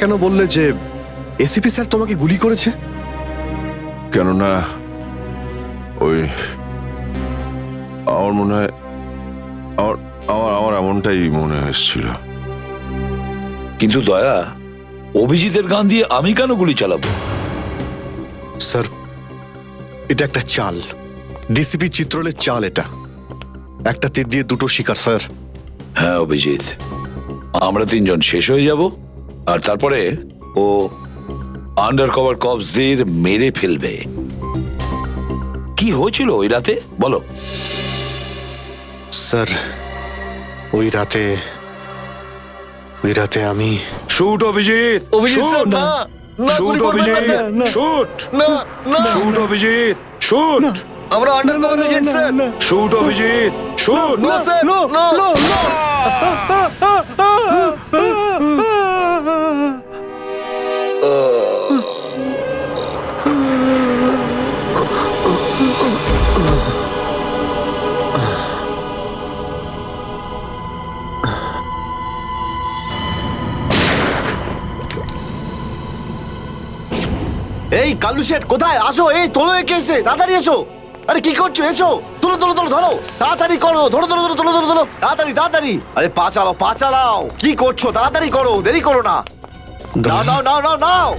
কেন বললে যে এসিপি স্যার তোমাকে গুলি করেছে? কেননা ওই আমার মনে হয় আমার আমার আমার এমনটাই মনে এসেছিল। কিন্তু দয়া, অভিজিতের গান দিয়ে আমি কেন গুলি চালাবো? স্যার, এটা একটা চাল, ডিসিপি চিত্রলের চাল। এটা একটা তীর দিয়ে দুটো শিকার স্যার। হ্যাঁ অভিজিৎ, আমরা তিনজন শেষ হয়ে যাব আর তারপরে ও আন্ডার কভার কপসদের মেরে ফেলবে। কি হয়েছিল ওই রাতে বলো? স্যার, ওই রাতে আমি শুট অভিজিৎ, অভিজিৎ স্যার, না না, শুট গুলি করবেন না অভিজিৎ, স্যার। শুট না না, শুট অভিজিৎ, শুট আমরা under cover agent sir. Shoot Abhijit, shoot. না স্যার, না না। এই কালু শেঠ কোথায়? আসো, এই তোলো একে, এসে তাড়াতাড়ি এসো। আরে কি করছো? এসো, তুলো তুলো তুলো, ধরো তাড়াতাড়ি করো, ধরো ধরো ধরো, তুলো ধরো ধরো, তাড়াতাড়ি তাড়াতাড়ি। আরে পা চালাও, পা চালাও, কি করছো? তাড়াতাড়ি করো, দেরি করো না। নাও নাও নাও নাও নাও।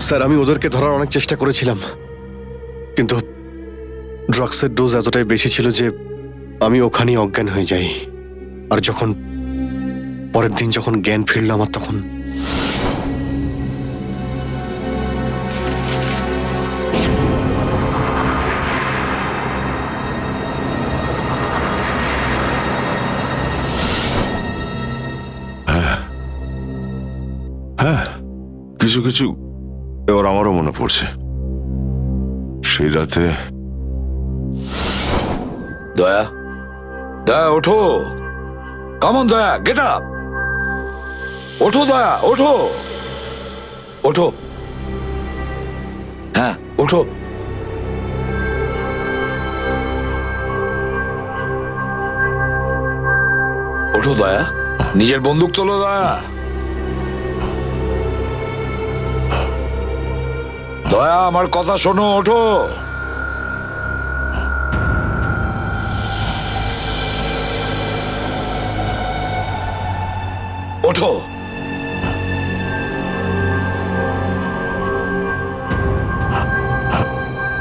স্যার, আমি ওদেরকে ধরার অনেক চেষ্টা করেছিলাম, কিন্তু ড্রাগসের ডোজ এতটাই বেশি ছিল যে আমি ওখানেই অজ্ঞান হয়ে যাই। আর যখন পরের দিন যখন জ্ঞান ফিরল আমার, তখন হ্যাঁ, কিছু কিছু এবার আমারও মনে পড়ছে। সেই রাতে দয়া, দয়া ওঠো, কামন দয়া, গেট আপ, ওঠো দয়া, ওঠো ওঠো, হ্যাঁ ওঠো। ওঠো দয়া, নিজের বন্দুক তোলো দয়া। দয়া আমার কথা শোনো, ওঠো। ওঠো।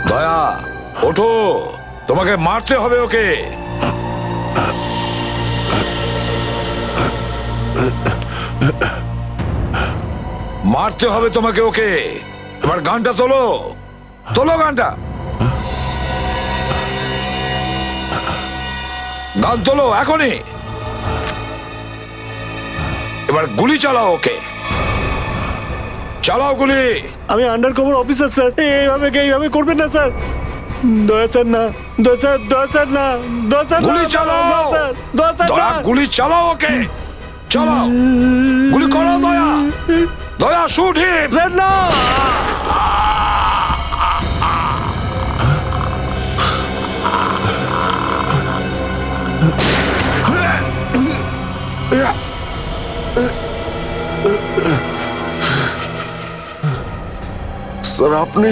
দয়া ওঠো, তোমাকে মারতে হবে ওকে। মারতে হবে তোমাকে ওকে। এবার গানটা তোলো, তোলো গানটা, গান তোলো এখনই। এবার গুলি চালাও ওকে, চালাও গুলি। আমি আন্ডার কভার অফিসার স্যার, এইভাবে করবেন না স্যার। দয়া স্যার না, দয়া স্যার, দয়া স্যার না, দয়া স্যার, গুলি চালাও, দয়া স্যার, দয়া স্যার দয়া না। গুলি চালাও ওকে, চালাও গুলি করো দয়া, দয়া শুট হিম। স্যার না। স্যার আপনি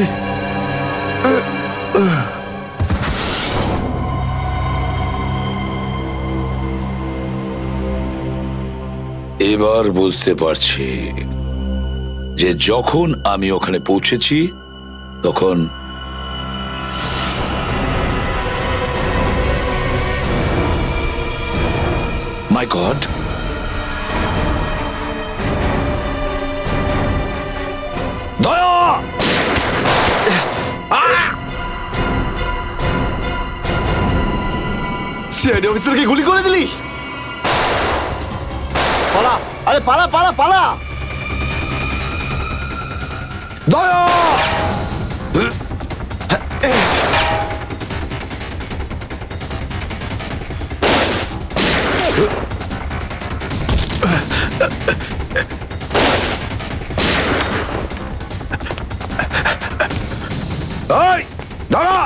এবার বুঝতে পারছি যে যখন আমি ওখানে পৌঁছেছি তখন মাই গড, দয়া, সিআইডি অফিসারকে গুলি করে দিলি? পালা, আরে পালা পালা পালা। দয়া, এই দাঁড়া,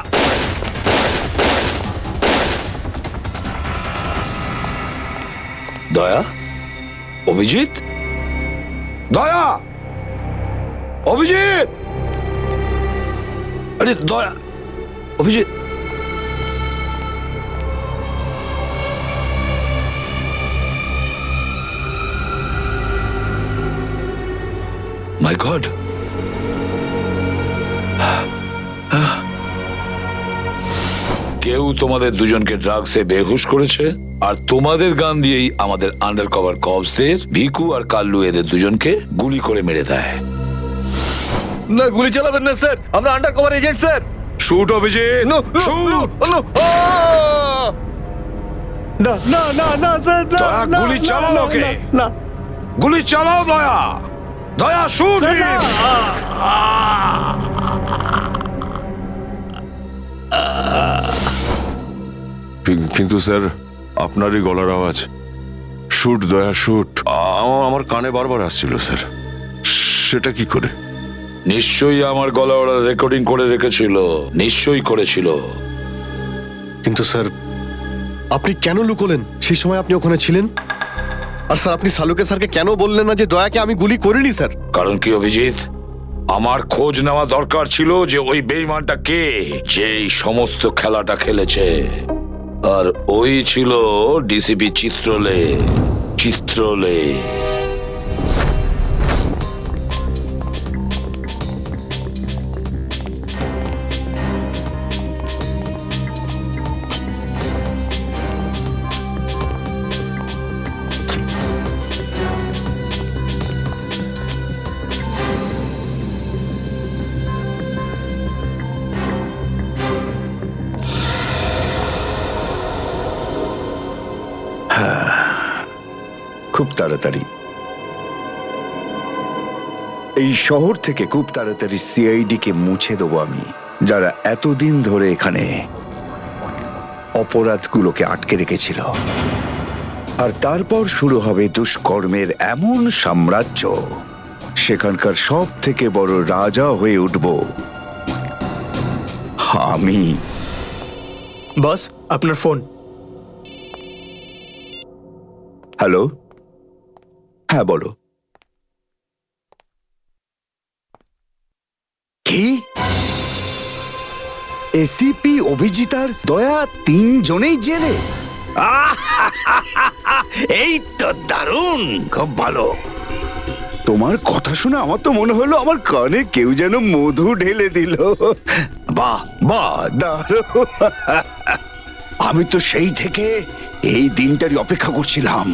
দয়া, অভিজিৎ, দয়া, অভিজিৎ, আরে দয়া, অভিজিৎ। মাই গড, কেউ তোমাদের দুজনকে ড্রাগসে বেহুশ করেছে, আর তোমাদের গান দিয়েই আমাদের আন্ডার কভার কপসদের ভিকু আর কাল্লু এদের দুজনকে গুলি করে মেরে দেয়। না, গুলি চালাবেন না স্যার, আমরা under cover agent sir. Shoot Abhijit, shoot. না না না না স্যার, না, দয়া, না, গুলি না, চালাও না, ওকে। না, গুলি চালাও দয়া, দয়া শুট। স্যার, না। কিন্তু স্যার, আপনারই গলার আওয়াজ, শুট দয়া শুট, আমার কানে বারবার আসছিল স্যার। সেটা কি করে? নিশ্চয়ই আমার গলা ওরা রেকর্ডিং করে রেখেছিল, নিশ্চয়ই করেছিল। কিন্তু স্যার, আপনি কেন লুকোলেন? সেই সময় আপনি ওখানে ছিলেন। আর স্যার, আপনি সালুকে স্যারকে কেন বললেন না যে দয়াকে আমি গুলি করিনি স্যার? কারণ কি অভিজিৎ, আমার খোঁজ নেওয়া দরকার ছিল যে ওই বেঈমানটা কে, যে এই সমস্ত খেলাটা খেলেছে। আর ওই ছিল ডিসিপি চিত্রলে। চিত্রলে খুব তাড়াতাড়ি এই শহর থেকে খুব তাড়াতাড়ি সিআইডি কে মুছে দেবো আমি, যারা এতদিন ধরে এখানে অপরাধগুলোকে আটকে রেখেছিল। আর তারপর শুরু হবে দুষ্কর্মের এমন সাম্রাজ্য, সেখানকার সব থেকে বড় রাজা হয়ে উঠব আমি। বস, আপনার ফোন। হ্যালো, হ্যাঁ বলো। কি? এসিপি অভিজিৎ আর দয়া তিনজনেই জেলে? এই তো দারুণ, খুব ভালো। তোমার কথা শুনে আমার তো মনে হলো আমার কানে কেউ যেন মধু ঢেলে দিল। বাহ বাহ, দারুণ। আমি তো সেই থেকে এই দিনটারই অপেক্ষা করছিলাম।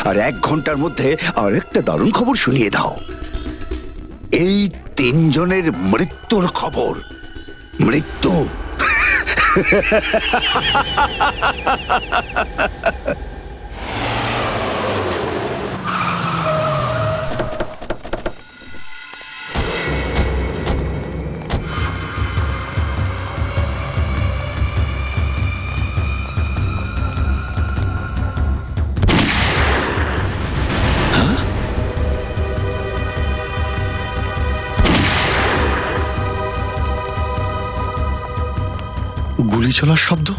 আর 1 ঘন্টার মধ্যে আরেকটা দারুণ খবর শুনিয়ে দাও। এই তিনজনের মৃত্যুর খবর। মৃত্যু। গুলি চলার শব্দ।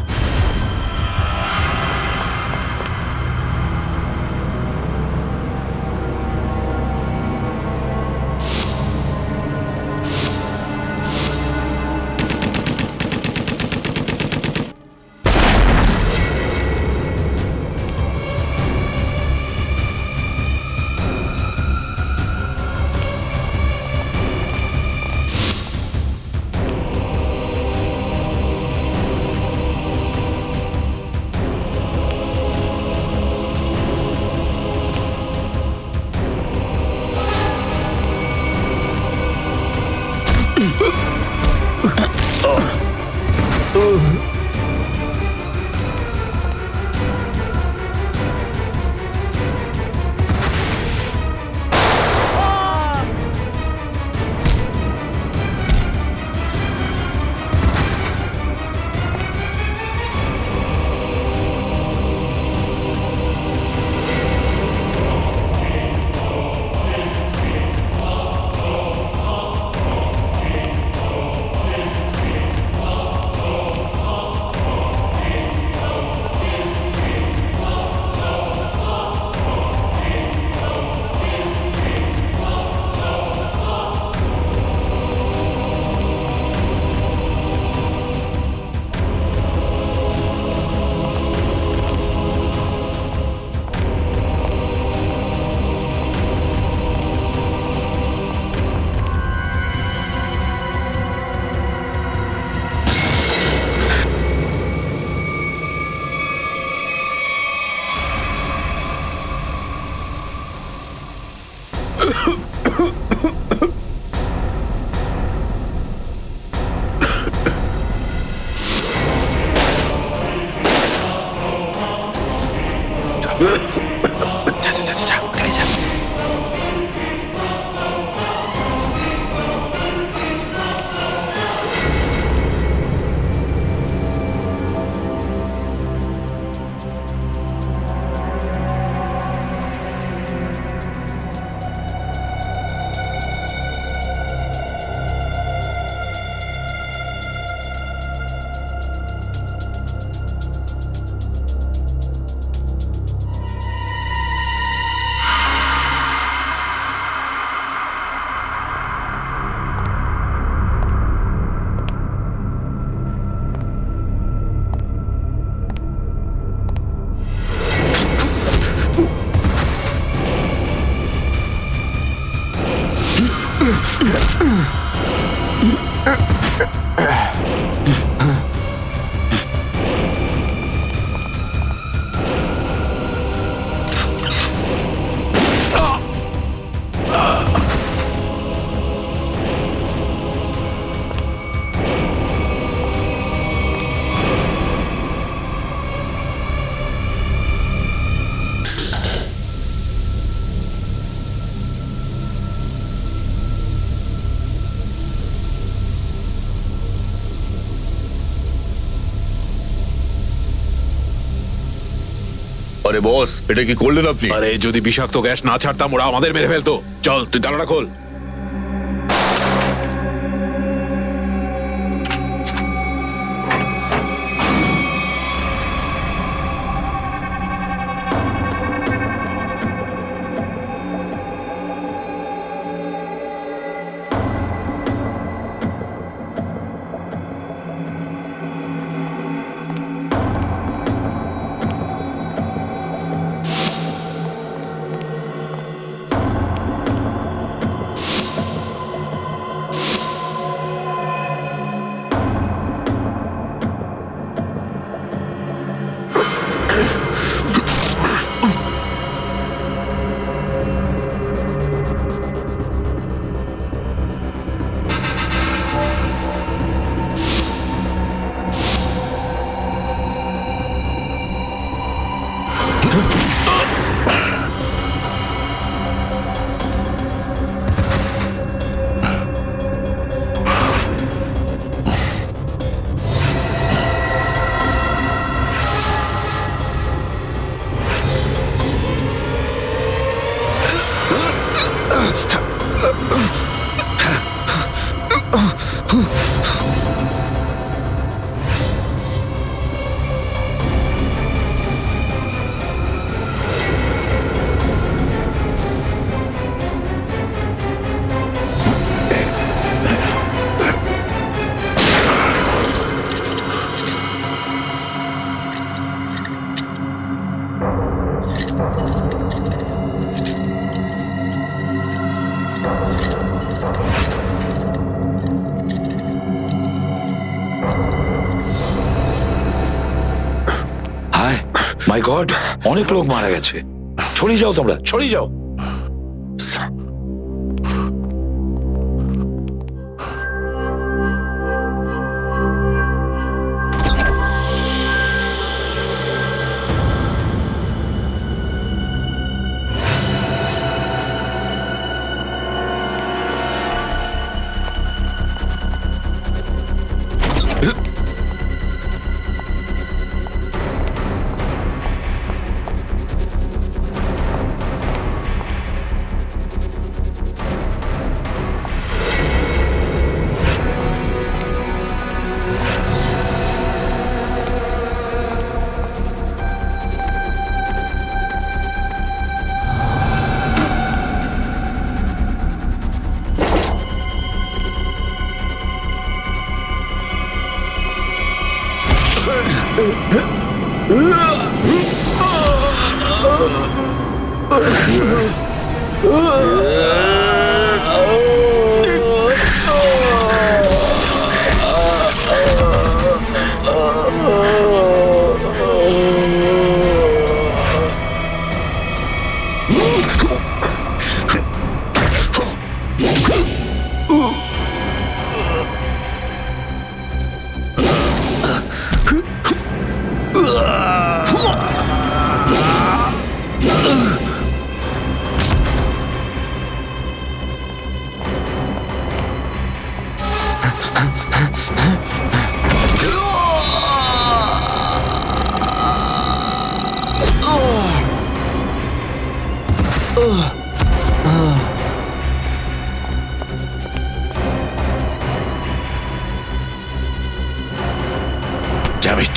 যা যা যা যা ওদিকে যা। আরে বস, এটা কি করলেন আপনি? আরে যদি বিষাক্ত গ্যাস না ছাড়তাম ওরা আমাদের মেরে ফেলতো। চল তুই তালাটা খোল। হায় মাই গড, অনেক লোক মারা গেছে। ছড়িয়ে যাও তোমরা, ছড়িয়ে যাও। Damn it!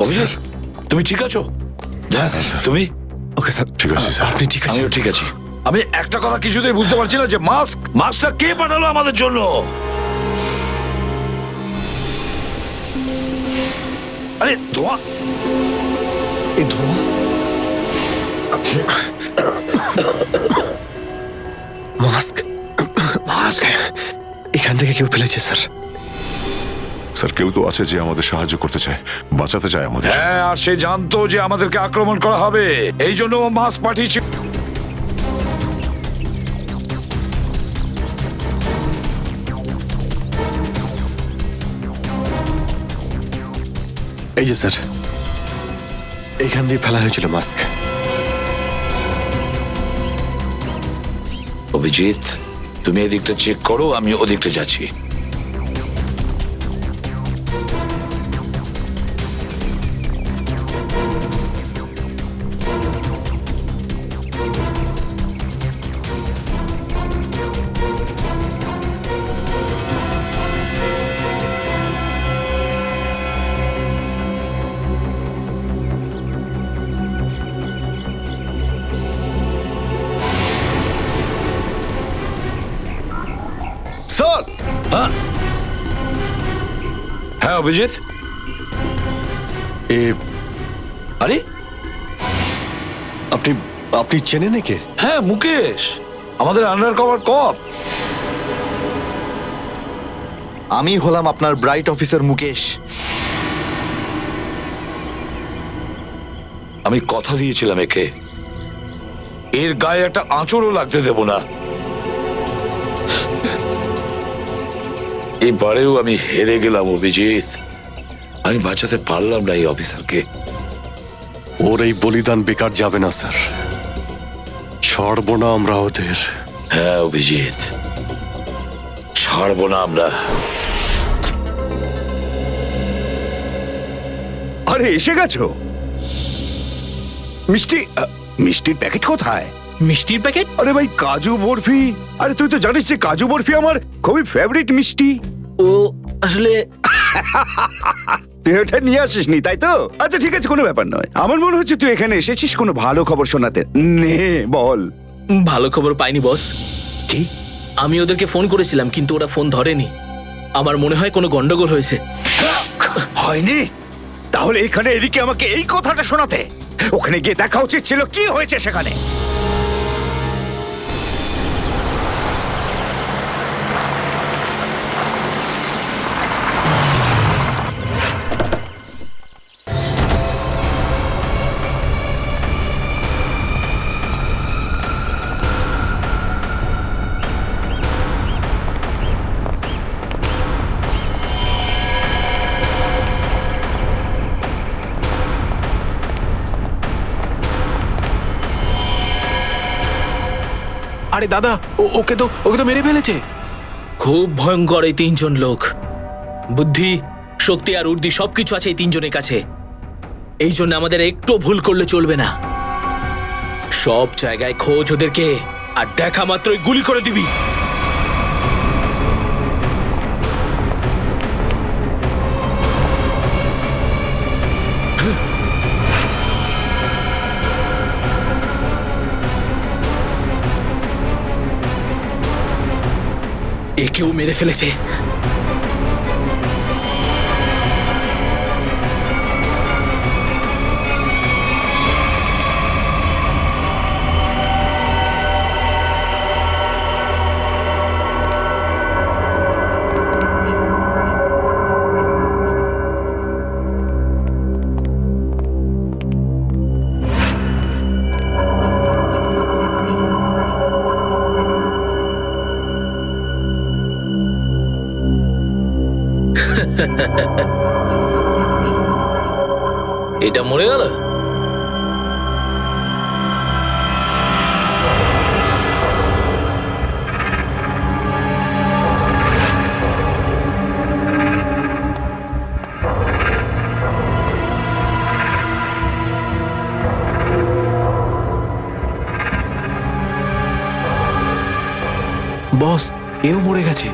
অভিজিৎ, তুমি ঠিক আছো? তুমি? ওকে স্যার, ঠিক আছে স্যার। আপনি ঠিক আছেন? আমিও ঠিক আছি। আমি একটা কথা কিছুতেই বুঝতে পারছি না যে মাস্কটা কে পাঠালো আমাদের জন্য? আরে ধোঁয়া, এই ধোঁয়া মাস্ক এখান থেকে কেউ ফেলেছে স্যার। স্যার কেউ তো আছে যে আমাদের সাহায্য করতে চায়, বাঁচাতে চায় আমাদের। হ্যাঁ, আর সে জানতো যে আমাদেরকে আক্রমণ করা হবে, এই জন্য ও মাস্ক পাঠিয়েছে। এই যে স্যার, এইখান দিয়ে ফেলা হয়েছিল মাস্ক। অভিজিৎ, তুমি এদিকটা চেক করো, আমি ওদিকটা যাচ্ছি। স্যার, হ্যাঁ অভিজিৎ, আরে আপনি আপনি চেনেন একে? হ্যাঁ মুকেশ, আমাদের আন্ডার কভার কপ। আমি হলাম আপনার ব্রাইট অফিসার মুকেশ। আমি কথা দিয়েছিলাম একে, এর গায়ে একটা আঁচড়ও লাগতে দেব না। এবারেও আমি হেরে গেলাম অভিজিৎ। আমি বাঁচাতে পারলাম না এই অফিসারকে। ওর এই বলিদান বেকার যাবে না স্যার, ছাড়বো না আমরা ওদের। হ্যাঁ অভিজিৎ, ছাড়বো না আমরা। আরে এসে গেছো? মিষ্টির প্যাকেট কোথায়? মিষ্টির প্যাকেট? আরে ভাই কাজু বরফি। আরে তুই তো জানিস যে কাজু বরফি আমার খুবই ফেভারিট মিষ্টি। ও আসলে তুই ওটা নিয়ে আসিসনি তাই তো? আচ্ছা ঠিক আছে, কোনো ব্যাপার নয়। আমার মনে হচ্ছে তুই এখানে এসেছিস কোনো ভালো খবর শোনাতে। নে বল। ভালো খবর পাইনি বস। কি? আমি ওদেরকে ফোন করেছিলাম কিন্তু ওরা ফোন ধরেনি। আমার মনে হয় কোনো গন্ডগোল হয়েছে। হয়নি? তাহলে এখানে এদিকে আমাকে এই কথাটা শোনাতে? ওখানে গিয়ে দেখা উচিত ছিল কি হয়েছে সেখানে। আরে দাদা, ওকে তো মেরে ফেলেছে। খুব ভয়ঙ্কর এই তিনজন লোক। বুদ্ধি, শক্তি আর উর্দি সবকিছু আছে এই তিনজনের কাছে। এই জন্য আমাদের একটু ভুল করলে চলবে না। সব জায়গায় খোঁজ ওদেরকে, আর দেখা মাত্রই গুলি করে দিবি। একেও মেরে ফেলেছে। এটা মরে গেল। বস, এও মরে গেছে।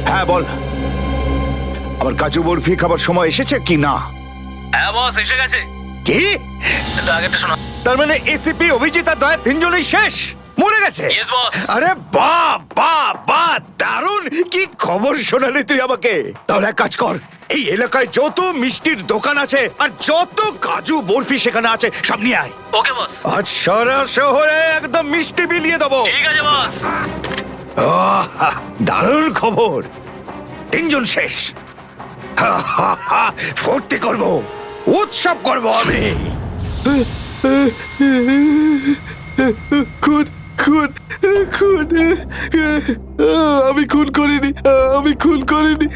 হ্যাঁ বল, আমার কাজু বরফি খাবার সময় এসেছে কি না? হ্যাঁ বস, এসে গেছে। কি? আগেরটা শোনা। তার মানে এসিপি, অভিজিৎ আর দয়া তিনজনই শেষ, মরে গেছে? Yes, boss. আরে বাহ বাহ বাহ, দারুণ! কি খবর শোনালি তুই আমাকে। তাহলে এক কাজ কর, এই এলাকায় যত মিষ্টির দোকান আছে আর যত কাজু বরফি সেখানে আছে সব নিয়ে আয়। ওকে বস। আজ সারা শহরে একদম মিষ্টি বিলিয়ে দেবো। ঠিক আছে বস। দারুণ খবর, তিনজন শেষ। ফুর্তি করব, উৎসব করব আমি। খুন খুন খুন আমি খুন করিনি, আমি খুন করিনি,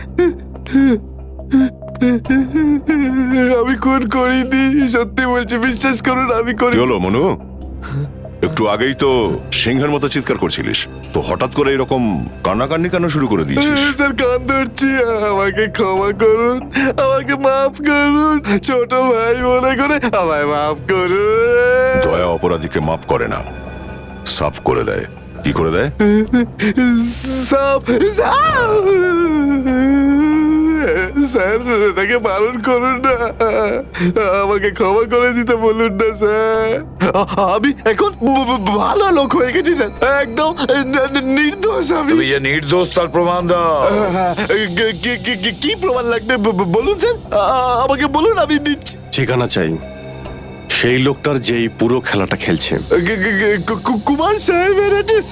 আমি খুন করিনি, সত্যি বলছি, বিশ্বাস করুন আমি কি করিনি। হলো মনু? একটু আগেই তো সিংহের মতো চিৎকার করছিলিস, তো হঠাৎ করে এরকম কান্নাকান্নি কেন শুরু করে দিয়েছিস? স্যার কান ধরছি, আমাকে ক্ষমা করুন, আমাকে মাফ করুন, ছোট ভাই মনে করে আমায় মাফ করুন। দয়া অপরাধীকে মাফ করে না, সাফ করে দেয়। কি করে দেয়? সাপ সাপ স্যার তাকে বারণ করুন না, আমাকে ক্ষমা করে দিতে বলুন না স্যার। আমি এখন ভালো লোক হয়ে গেছি স্যার, একদম নির্দোষ আমি। তুমি যে নির্দোষ তার প্রমাণ দাও। কি প্রমাণ লাগবে বলুন স্যার, আমাকে বলুন, আমি দিচ্ছি। ঠিকানা চাই সেই লোকটার যেই পুরো খেলাটা খেলছে। কুমার সাহেবের অ্যাড্রেস?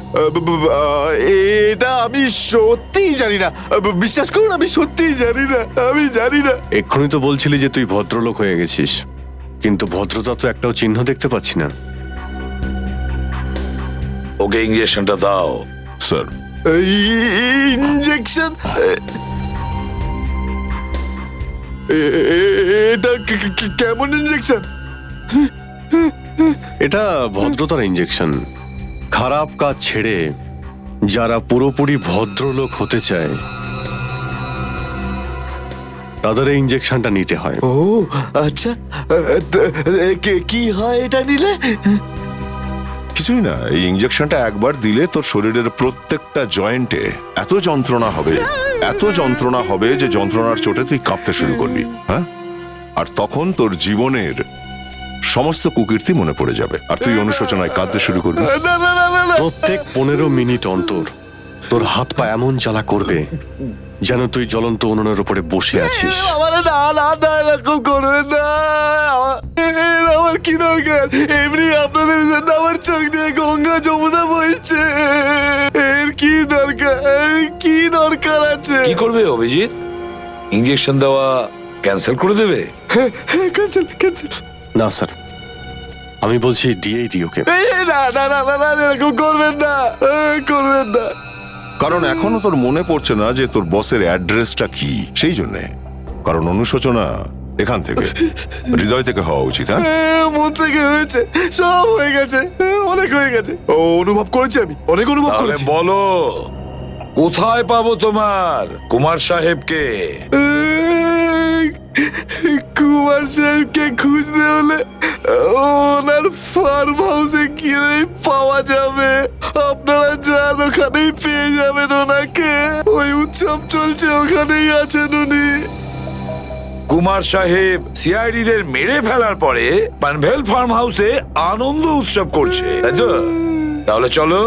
এটা আমি সত্যিই জানি না, বিশ্বাস করুন আমি সত্যিই জানি না, আমি জানি না। এক্ষুনি তো বলছিলি যে তুই ভদ্রলোক হয়ে গেছিস, কিন্তু ভদ্রতা তো একটাও চিহ্ন দেখতে পাচ্ছি না। ওকে ইঞ্জেকশনটা দাও। Sir injection? এটা কেমন ইঞ্জেকশন? এটা ভদ্রতার ইঞ্জেকশন। খারাপ কাজ ছেড়ে যারা পুরোপুরি ভদ্রলোক হতে চায় তাদের এই ইঞ্জেকশনটা নিতে হয়। ও আচ্ছা, কি হয় এটা নিলে? কিছুই না, এই ইঞ্জেকশনটা একবার দিলে তোর শরীরের প্রত্যেকটা জয়েন্টে এত যন্ত্রণা হবে, এত যন্ত্রণা হবে যে যন্ত্রণার চোটে তুই কাঁপতে শুরু করবি। হ্যাঁ, আর তখন তোর জীবনের সমস্ত কুকীর্তি মনে পড়ে যাবে আর তুই অনুশোচনায় কাঁদতে শুরু করবি। না না না না না, প্রত্যেক 15 মিনিট অন্তর তোর হাত পা এমন জ্বালা করবে যেন তুই জ্বলন্ত উনুনের উপরে বসে আছিস। আমার না না না, এরকম করবেন না। আমার কি দরকার? এমনি আপনাদের জন্য আমার চোখ দিয়ে গঙ্গা যমুনা বইছে, এর কি দরকার? কি দরকার আছে? কি করবে অভিজিৎ? ইঞ্জেকশন দেওয়া ক্যান্সেল করে দেবে? Cancel cancel. না স্যার, আমি বলছি দিয়েই দিই ওকে। না না না না না, এরকম করবেন না, করবেন না। কারণ এখনো তোর মনে পড়ছে না যে তোর বসের অ্যাড্রেসটা কি, সেই জন্যে। কারণ অনুশোচনা এখান থেকে, হৃদয় থেকে হওয়া উচিত। হ্যাঁ, মন থেকে হয়েছে, সব হয়ে গেছে, অনেক হয়ে গেছে। ও অনুভব করেছি, আমি অনেক অনুভব তাহলে করেছি। বলো, কোথায় পাবো তোমার কুমার সাহেবকে? কুমার সাহেবকে খুঁজতে হলে ওনার ফার্ম হাউসে গিয়ে পাওয়া যাবে। আপনারা যান, ওখানেই পেয়ে যাবেন ওনাকে। ওই উৎসব চলছে, ওখানেই আছেন উনি। কুমার সাহেব সিআইডি দের মেরে ফেলার পরে পানভেল ফার্ম হাউসে আনন্দ উৎসব করছে, তাই তো? তাহলে চলো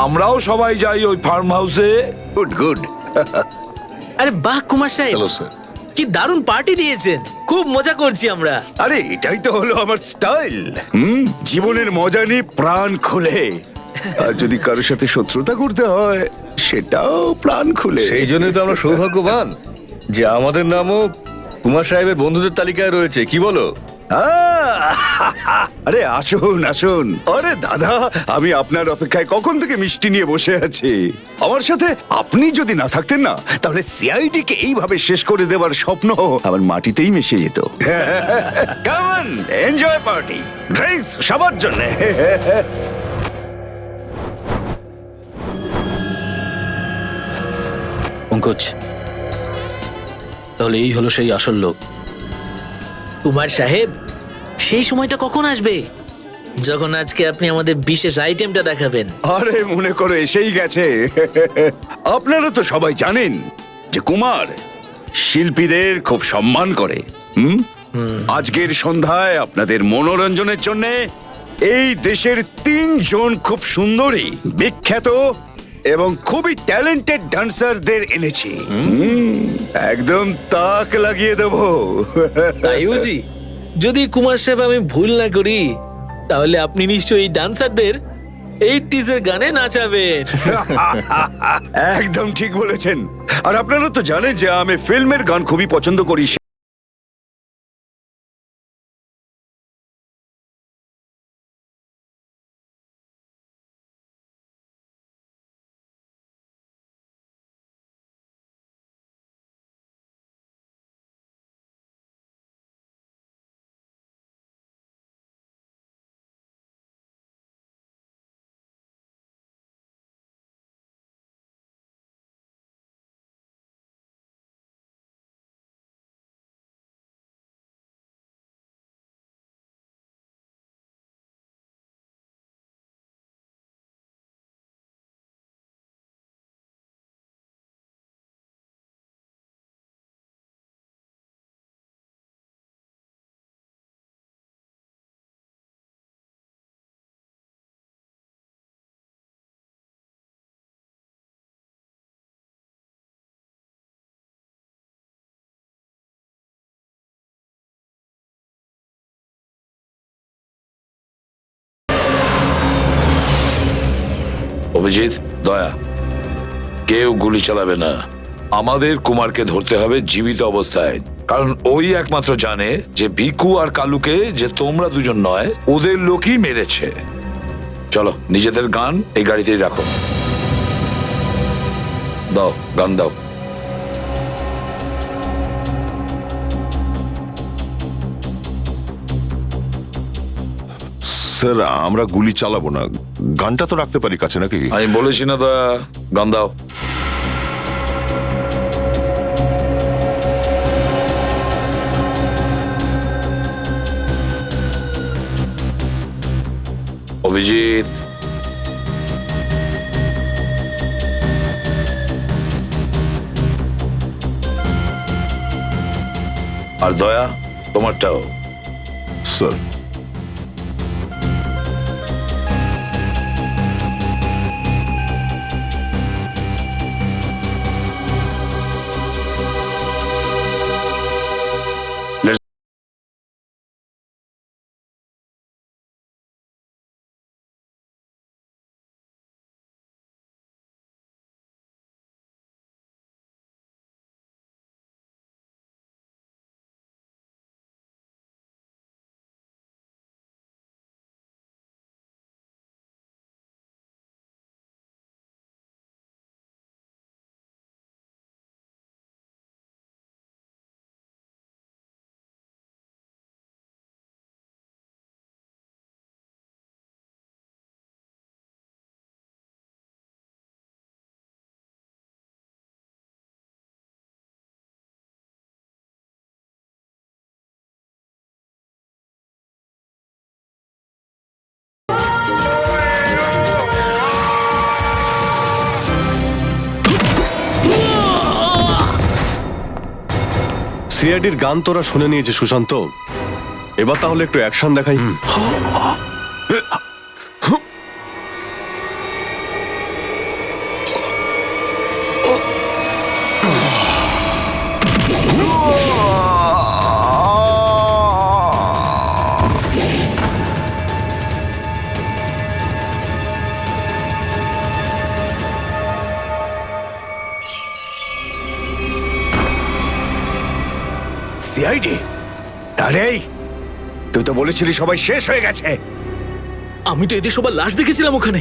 আমরাও সবাই যাই ওই ফার্ম হাউসে। Good good. আরে বাহ কুমার সাহেব, হ্যালো স্যার। কি দারুণ পার্টি দিয়েছেন, খুব মজা করছি আমরা। আরে এটাই তো হলো আমার স্টাইল। জীবনের মজা নিয়ে প্রাণ খুলে, আর যদি কারোর সাথে শত্রুতা করতে হয় সেটাও প্রাণ খুলে। সেই জন্যই তো আমরা সৌভাগ্যবান যে আমাদের নামও কুমার সাহেবের বন্ধুদের তালিকায় রয়েছে, কি বলো? আরে আসুন আসুন। আরে দাদা, আমি আপনার অপেক্ষায় কখন থেকে মিষ্টি নিয়ে বসে আছি। আমার সাথে আপনি যদি না থাকতেন না, তাহলে সিআইডি কে এইভাবে শেষ করে দেবার স্বপ্ন আমার মাটিতেই মিশে যেত। Come on, enjoy party, drinks সবার জন্য। পঙ্কজ, তাহলে এই হলো সেই আসল লোক। কুমার সাহেব, সেই সময়টা কখন আসবে যখন আজকে আপনি আমাদের বিশেষ আইটেমটা দেখাবেন? আরে মনে করো এসেই গেছে। আপনারা তো সবাই জানেন যে কুমার শিল্পীদের খুব সম্মান করে। আজকের সন্ধ্যায় আপনাদের মনোরঞ্জনের জন্য এই দেশের 3 জন খুব সুন্দরী, বিখ্যাত এবং খুবই ট্যালেন্টেড ডান্সারদের এনেছি। একদম তাক লাগিয়ে দেবো। তাই বুঝি? যদি কুমার সাহেব আমি ভুল না করি, তাহলে আপনি নিশ্চয়ই এই ডান্সারদের 80s এর গানে নাচাবেন। একদম ঠিক বলেছেন। আর আপনারা তো জানেন যে আমি ফিল্মের গান খুবই পছন্দ করি। অভিজিৎ, দয়া, কেউ গুলি চালাবে না। আমাদের কুমারকে ধরতে হবে জীবিত অবস্থায়, কারণ ওই একমাত্র জানে যে ভিকু আর কালুকে যে তোমরা দুজন নয়, ওদের লোকই মেরেছে। চলো, নিজেদের গান এই গাড়িতেই রাখো। দাও, গান দাও। স্যার, আমরা গুলি চালাবো না, গানটা তো রাখতে পারি কাছে নাকি? আমি বলেছি না দয়া, গান দাও। অভিজিৎ, আর দয়া, তোমারটাও। স্যার, সিআইডির গান তোরা শুনে নিয়েছে সুশান্ত, এবার তাহলে একটু অ্যাকশন দেখাই। সিআইডি? আরে তুই তো বলেছিলি সবাই শেষ হয়ে গেছে। আমি তো এদের সবার লাশ দেখেছিলাম ওখানে।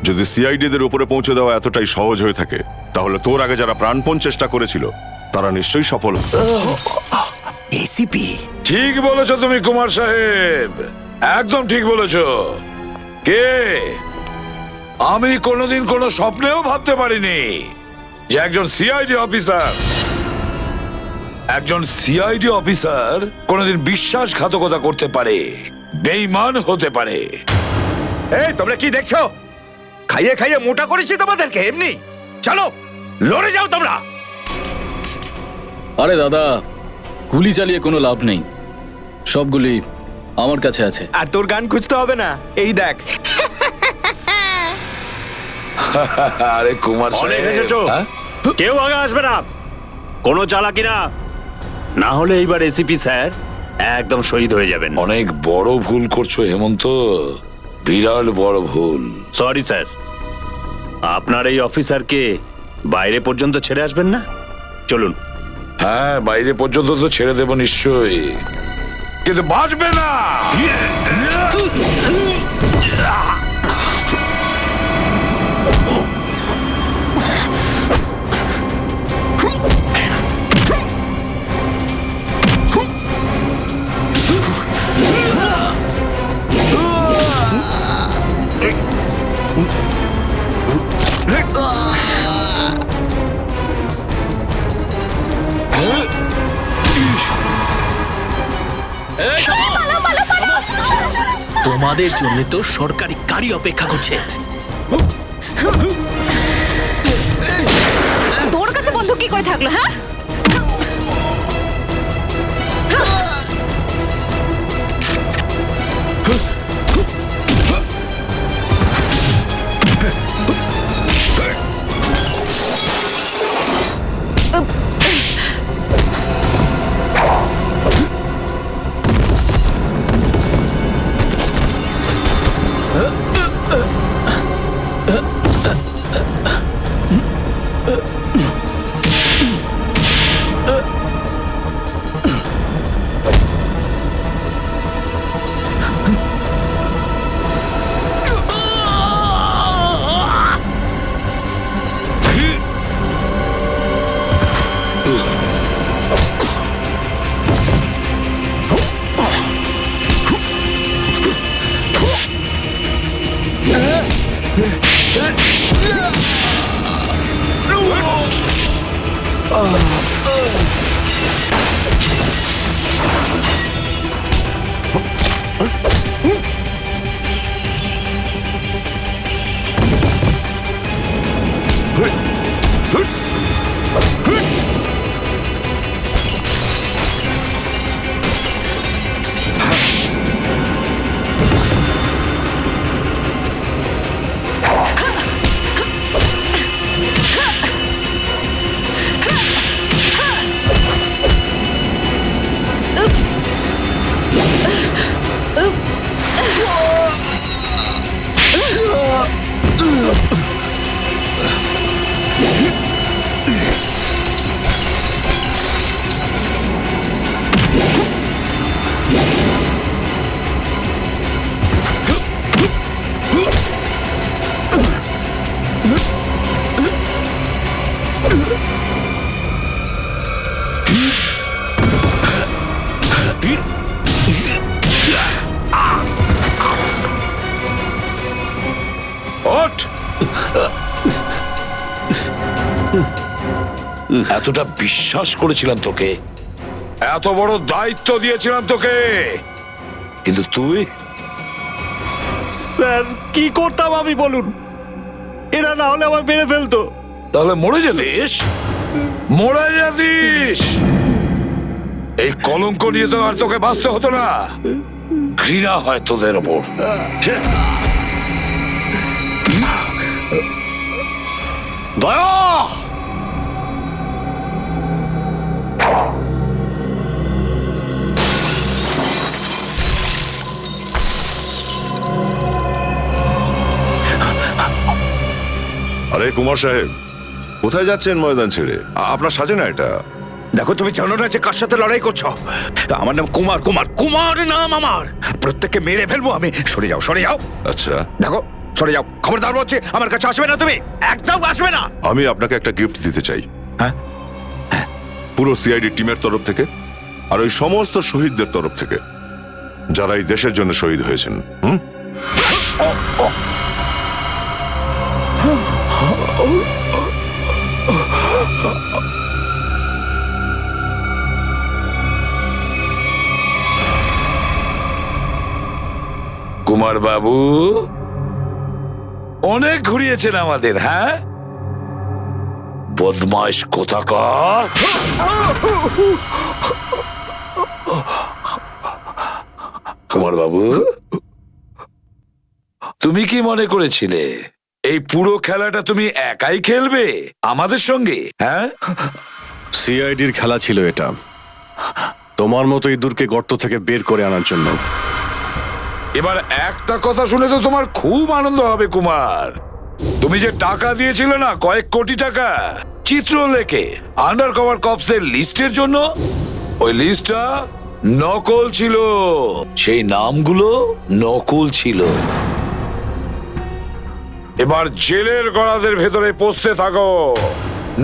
যদি সিআইডিদের উপরে পৌঁছে দেওয়া এতটাই সহজ হয়ে থাকে, তাহলে তোর আগে যারা প্রাণপণ চেষ্টা করেছিল তারা নিশ্চয়ই সফল হবে। এসিপি? ঠিক বলেছো তুমি কুমার সাহেব, একদম ঠিক বলেছো। কে? আমি কোনোদিন কোনো স্বপ্নেও ভাবতে পারিনি যে একজন সিআইডি অফিসার কোনোদিন বিশ্বাসঘাতকতা করতে পারে, বেঈমান হতে পারে। এই তোমরা কি দেখছো? খাইয়ে খাইয়ে মোটা করেছি তোমাদেরকে এমনি। চলো লড়ে যাও তোমরা। আরে দাদা, গুলি চালিয়ে কোনো লাভ নেই, সবগুলি আমার কাছে আছে। আর তোর গান খুঁজতে হবে না, এই দেখ। আরে কুমার অনেক সাহেব, এসেছো, হ্যাঁ? কেউ আগে আসবে না, কোনো চালাকি না, না হলে এইবার এসিপি স্যার একদম শহীদ হয়ে যাবেন। অনেক বড় ভুল করছো হেমন্ত, বিরাট বড় ভুল। সরি স্যার, আপনার এই অফিসারকে বাইরে পর্যন্ত ছেড়ে আসবেন না? চলুন। হ্যাঁ, বাইরে পর্যন্ত তো ছেড়ে দেব নিশ্চয়ই, কিন্তু বাঁচবে না। তোমাদের জন্য তো সরকারি গাড়ি অপেক্ষা করছে। তোর কাছে বন্ধু কি করে থাকলো? হ্যাঁ, ওঠ! এতটা বিশ্বাস করেছিলাম তোকে, এত বড় দায়িত্ব দিয়েছিলাম তোকে, কিন্তু তুই স্যার কি করতাম আমি বলুন? এরা না হলে আমার মেরে ফেলতো। তাহলে মরে যেতিস, মরে যেতিস। এই কলঙ্ক নিয়ে তো আর তোকে বাঁচতে হতো না। ঘৃণা হয় তোদের ওপর। দয়া! আরে কুমার সাহেব, কোথায় যাচ্ছেন ময়দান ছেড়ে? আপনার সাজে না এটা। দেখো, তুমি জানো না যে কার সাথে লড়াই করছো? আমার নাম কুমার, কুমার, কুমার নাম আমার। প্রত্যেককে মেরে ফেলবো আমি। সরে যাও, সরে যাও। আচ্ছা, দেখো, সরে যাও। খবরদার বলছি, আমার কাছে আসবে না তুমি, একদম আসবে না। আমি আপনাকে একটা গিফট দিতে চাই। হ্যাঁ? পুরো সিআইডি টিমের তরফ থেকে আর ওই সমস্ত শহীদদের তরফ থেকে যারা এই দেশের জন্য শহীদ হয়েছেন। কুমার বাবু অনেক ঘুরিয়েছেন আমাদের, হ্যাঁ? বদমাইশ কোথাকার! কুমার বাবু, তুমি কি মনে করেছিলে এই পুরো খেলাটা তুমি একাই খেলবে আমাদের সঙ্গে? হ্যাঁ, সিআইডির খেলা ছিল এটা, তোমার মতো ইঁদুরকে গর্ত থেকে বের করে আনার জন্য। এবার একটা কথা শুনে তো তোমার খুব আনন্দ হবে কুমার। তুমি যে টাকা দিয়েছিলে না, কয়েক কোটি টাকা, চিত্রলেখে আন্ডার কভার কপসের লিস্টের জন্য, ওই লিস্টটা নকল ছিল। সেই নামগুলো নকল ছিল। এবার জেলের গড়াদের ভেতরে পৌঁছতে থাকো,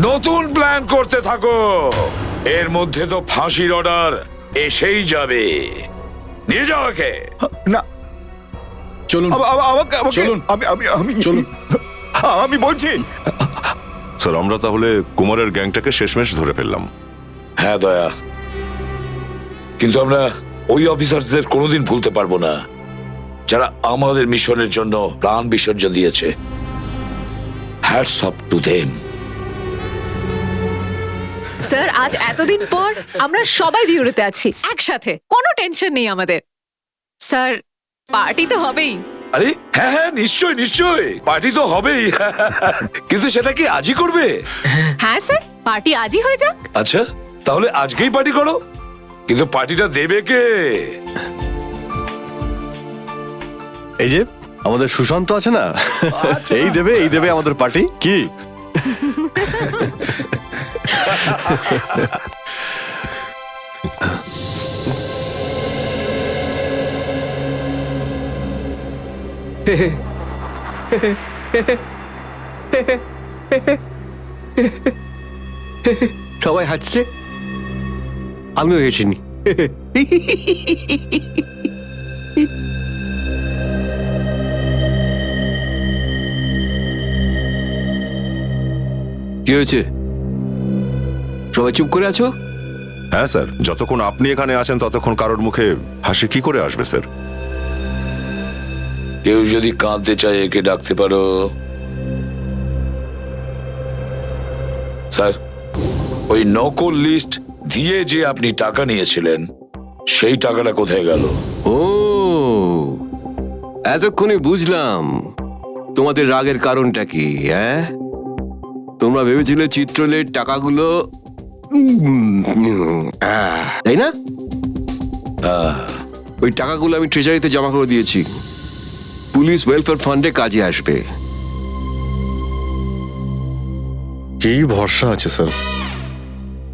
নতুন প্ল্যান করতে থাকো। এর মধ্যে তো ফাঁসির অর্ডার এসেই যাবে। নিয়ে যাও একে। না, চলুন চলুন। চলুন। আমি বলছি। স্যার, আমরা তাহলে কুমারের গ্যাংটাকে শেষমেশ ধরে ফেললাম। হ্যাঁ দয়া, কিন্তু আমরা ওই অফিসারদের কোনোদিন ভুলতে পারবো না যারা আমাদের মিশনের জন্য প্রাণ বিসর্জন দিয়েছে। Hats off to them. Sir, আজ এতদিন পর আমরা সবাই বিউরোতে আছি একসাথে, কোনো টেনশন নেই আমাদের। স্যার, পার্টি তো হবেই। আরে হ্যাঁ হ্যাঁ, নিশ্চয় নিশ্চয়, পার্টি তো হবেই। কিন্তু সেটা কি আজই করবে? হ্যাঁ স্যার, পার্টি আজই হয়ে যাক। আচ্ছা, তাহলে আজকেই পার্টি করো। কিন্তু পার্টিটা দেবে কে? এই যে আমাদের সুশান্ত আছে না, এই দেবে আমাদের পার্টি। কি সবাই হাসছে, আমিও হেসিনি। কি হয়েছে? সবাই চুপ করে আছো? হ্যাঁ স্যার, যতক্ষণ আপনি এখানে আছেন ততক্ষণ কারোর মুখে হাসি কি করে আসবে স্যার? কেউ যদি কাঁদতে চায় একে ডাকতে পারো। স্যার, ওই নকল লিস্ট দিয়ে যে আপনি টাকা নিয়েছিলেন সেই টাকাটা কোথায় গেল? ও, এতক্ষণে বুঝলাম তোমাদের রাগের কারণটা কি। হ্যাঁ, তোমরা ভেবেছিলে চিত্রলের টাকাগুলো তাই না? ওই টাকাগুলো আমি ট্রেজারিতে জমা করে দিয়েছি, পুলিশ ওয়েলফেয়ার ফান্ডে কাজে আসবে। কি ভরসা আছে স্যার?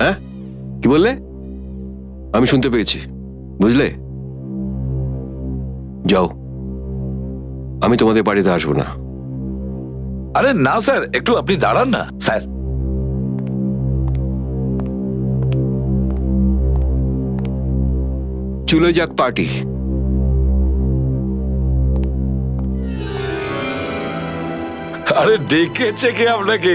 হ্যাঁ, কি বললে? আমি শুনতে পেয়েছি, বুঝলে? যাও, আমি তোমাদের বাড়িতে আসবো না। আরে না স্যার, একটু আপনি দাঁড়ান না স্যার। চলে যাক পার্টি। আরে ডেকেছে কে আপনাকে?